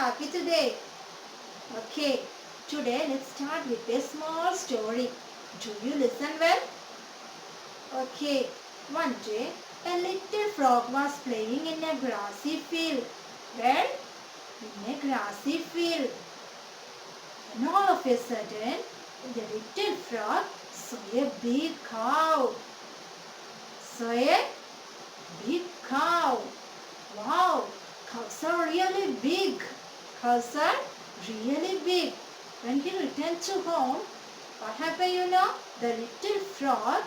happy today? Okay, today let's start with a small story. Do you listen well? Okay, one day a little frog was playing in a grassy field. Where? In a grassy field. And all of a sudden, the little frog saw a big cow. Saw a big cow. Wow, cows are really big. Cows are really big. When he returned to home, what happened you know? The little frog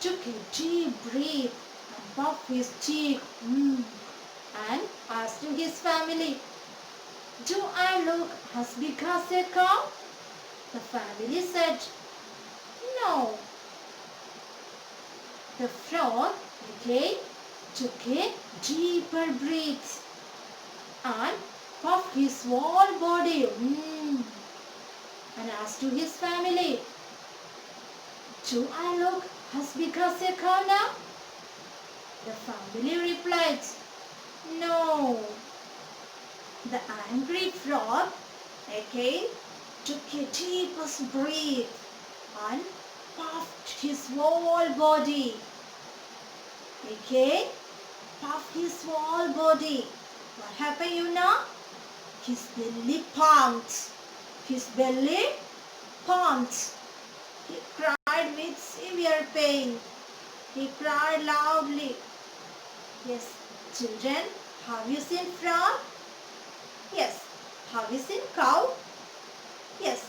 took a deep breath and puffed his cheek and asked to his family, "Do I look as big as a cow?" The family said, "No." The frog again took a deeper breath and puffed his whole body and asked to his family, "Do I look as big as a cow now?" The family replied, "No." The angry frog again took a deepest breath and puffed his whole body. Again, puffed his whole body. What happened you know? His belly pumped. His belly pumped. He cried with severe pain. He cried loudly. Yes, children, have you seen frog? Yes. Have you seen cow? Yes.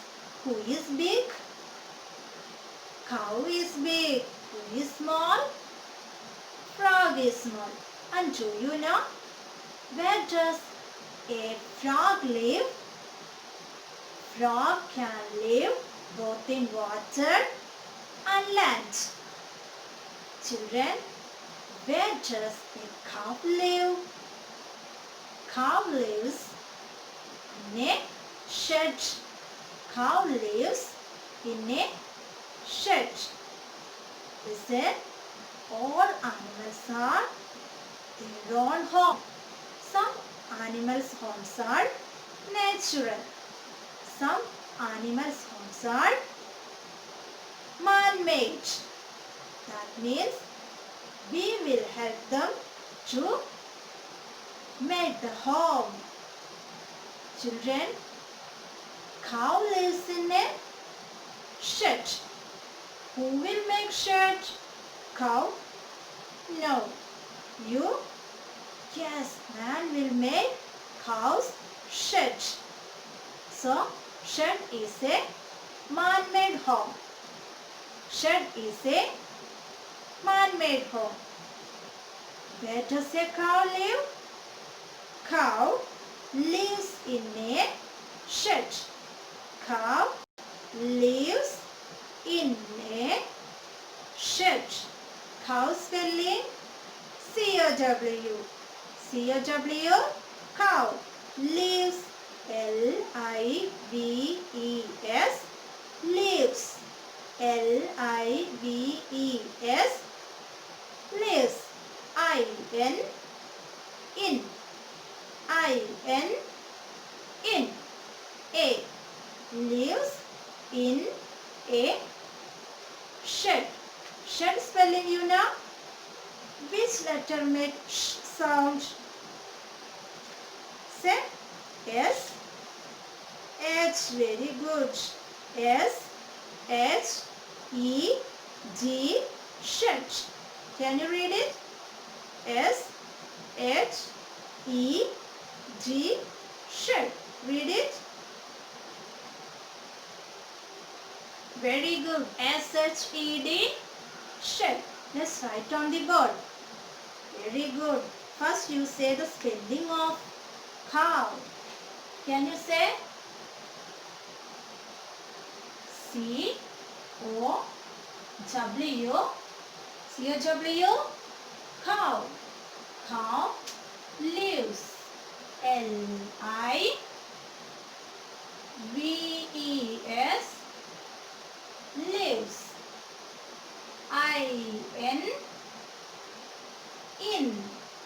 Who is big? Cow is big. Who is small? Frog is small. And do you know where does a frog live? Frog can live both in water and land. Children, where does a cow live? Cow lives in a shed. Cow lives in a shed. Listen, all animals are their own home. Some animals' homes are natural. Some animals' homes are man-made. That means we will help them to make the home. Children, cow lives in a shed. Who will make shed? Cow? No. You? Yes, man will make cow's shed. So, shed is a man-made home. Shed is a man-made home. Where does a cow live? Cow lives in a shed. Cow lives in a shed. Cow spelling C-O-W. C-O-W. Cow. Lives. L-I-V-E-S. Lives. L-I-V-E-S. Lives. I-N. In. I-N. In. A. Lives in a shed. Shed spelling you know? Which letter make sh sound? Say S. H. Very good. S. H. E. G. Shed. Can you read it? S. H. E. G. Shed. Read it. Very good. S-H-E-D. Shed. Let's write on the board. Very good. First you say the spelling of cow. Can you say? C-O-W. C-O-W. Cow. Cow lives. L-I-V-E-S. Lives. I-N. In.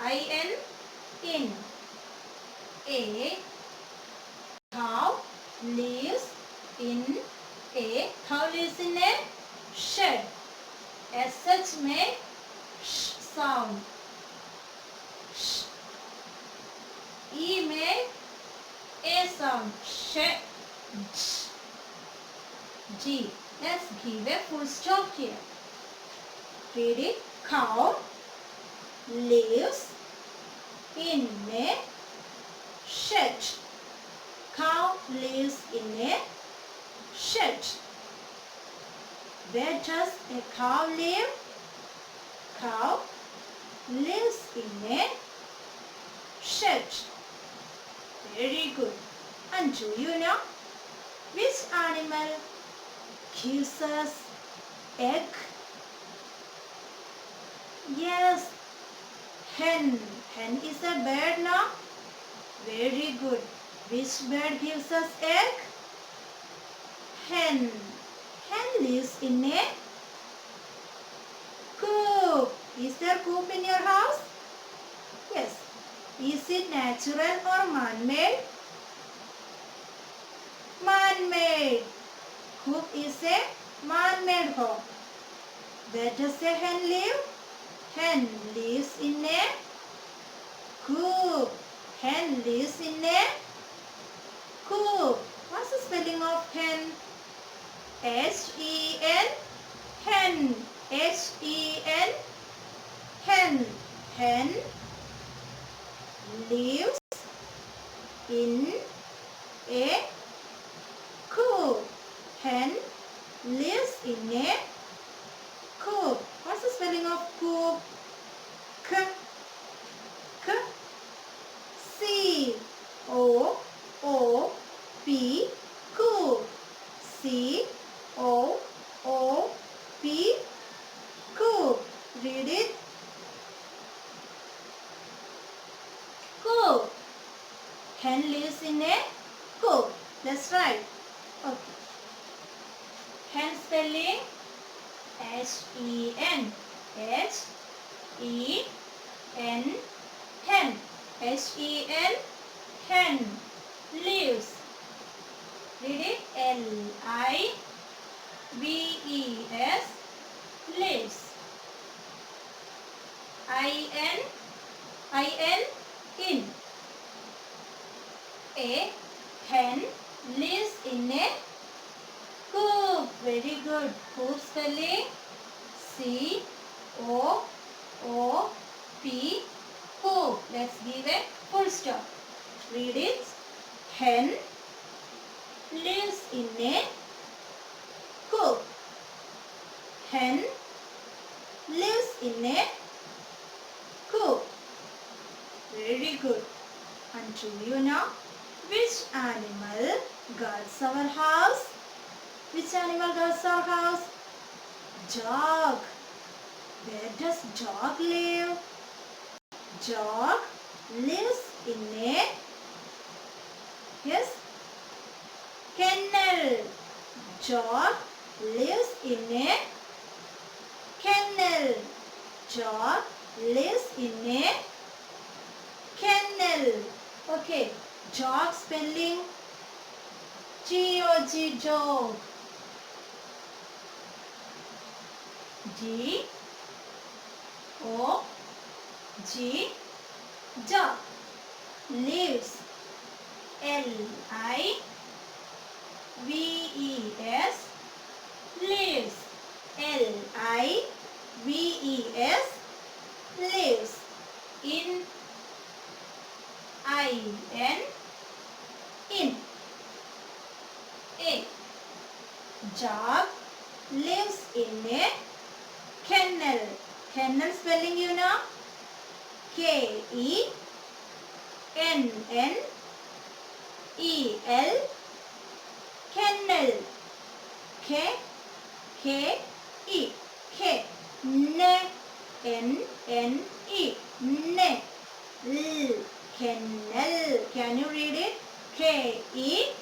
I-N. In. A. lives in a cow lives in a shed. SH make sh sound. Sh. E make a sound. Shed. G. Let's give a full stop here. Read it. Cow lives in a shed. Cow lives in a shed. Where does a cow live? Cow lives in a shed. Very good. And do you know which animal gives us egg? Yes, hen. Hen is a bird now. Very good. Which bird gives us egg? Hen. Hen lives in a coop. Is there coop in your house? Yes. Is it natural or man-made? Man-made. Coop is a man-made home. Where does a hen live? Hen lives in a coop. Hen lives in a coop. What's the spelling of hen? H-E-N. Hen. H-E-N. Hen. Hen lives in a coop. Hen lives in a coop. What's the spelling of coop? K. K. C. O. O. P. Coop. C. O. O. P. Coop. Read it. Coop. Hen lives in a coop. That's right. Okay. Hen spelling H-E-N. H-E-N. Hen. H-E-N. Hen. Lives. Read it. L-I-V-E-S. Lives. I-N. I-N. In. A hen lives in a coop. Very good. Coop spelling C-O-O-P. Coop. Let's give a full stop. Read it. Hen lives in a coop. Hen lives in a coop. Very good. And do you know which animal guards our house? Which animal guards our house? Dog. Where does dog live? Dog lives in a, yes, kennel. Dog lives in a kennel. Dog lives in a kennel. Okay. Dog spelling G-O-G, dog. D-O-G, dog. Lives. L-I-V-E-S. Lives. L-I-V-E-S. Lives. In. I-N. In. A. Dog lives in a kennel. Kennel spelling you know? K-E-N-N-E-L. Kennel. K-K-E. K. N-N-E. Ne. L. Kennel. Can you read it? K-E-N-N-E-L.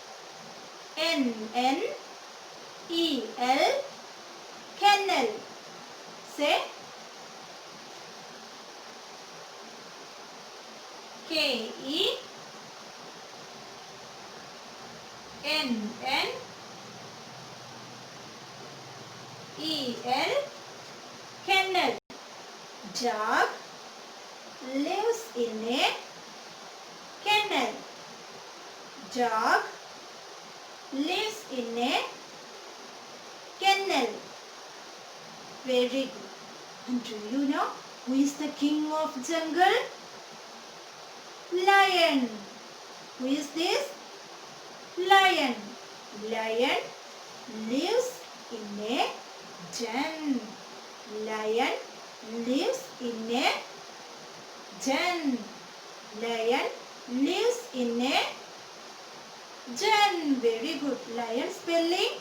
Kennel. Say. K-E N E L kennel. Dog lives in a kennel. Dog lives in a kennel. Very good. And do you know who is the king of jungle? Lion. Who is this? Lion. Lion lives in a den. Lion lives in a den. Lion lives in a den. Very good. Lion spelling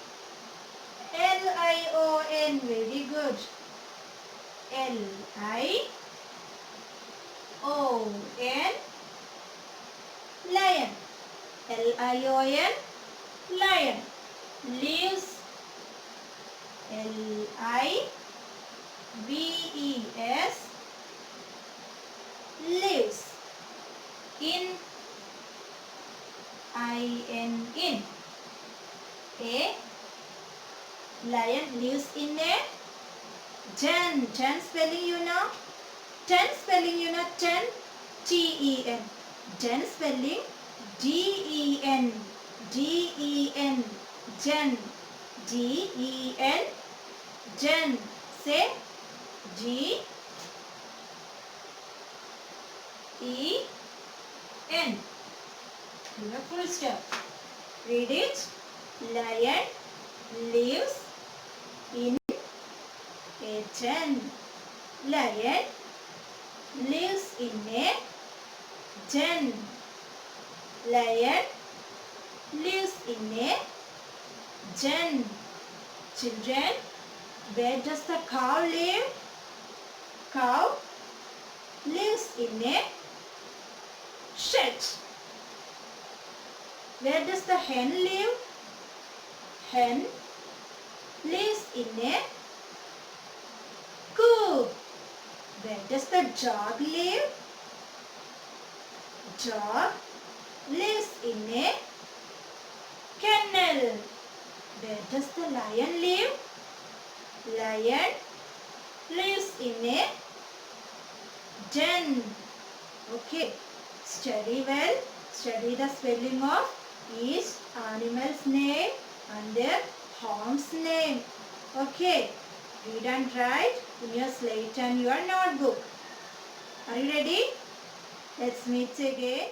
Lion. Very good. Lion. Lion. Lion. Lion. Lives. Lives. Lives. In. In. A lion lives in a den. Den spelling you know? Den spelling you know? Den. T-E-N. Den spelling D-E-N. D-E-N. Den. D-E-N. Den. Say D-E-N. Give a full stop. Read it. Lion lives in a den. Lion lives in a den. Lion lives in a den. Children, where does the cow live? Cow lives in a shed. Where does the hen live? Hen lives in a coop. Where does the dog live? Dog lives in a kennel. Where does the lion live? Lion lives in a den. Okay. Study well. Study the spelling of each animal's name and their home's name. Okay. Read and write in your slate and your notebook. Are you ready? Let's meet again.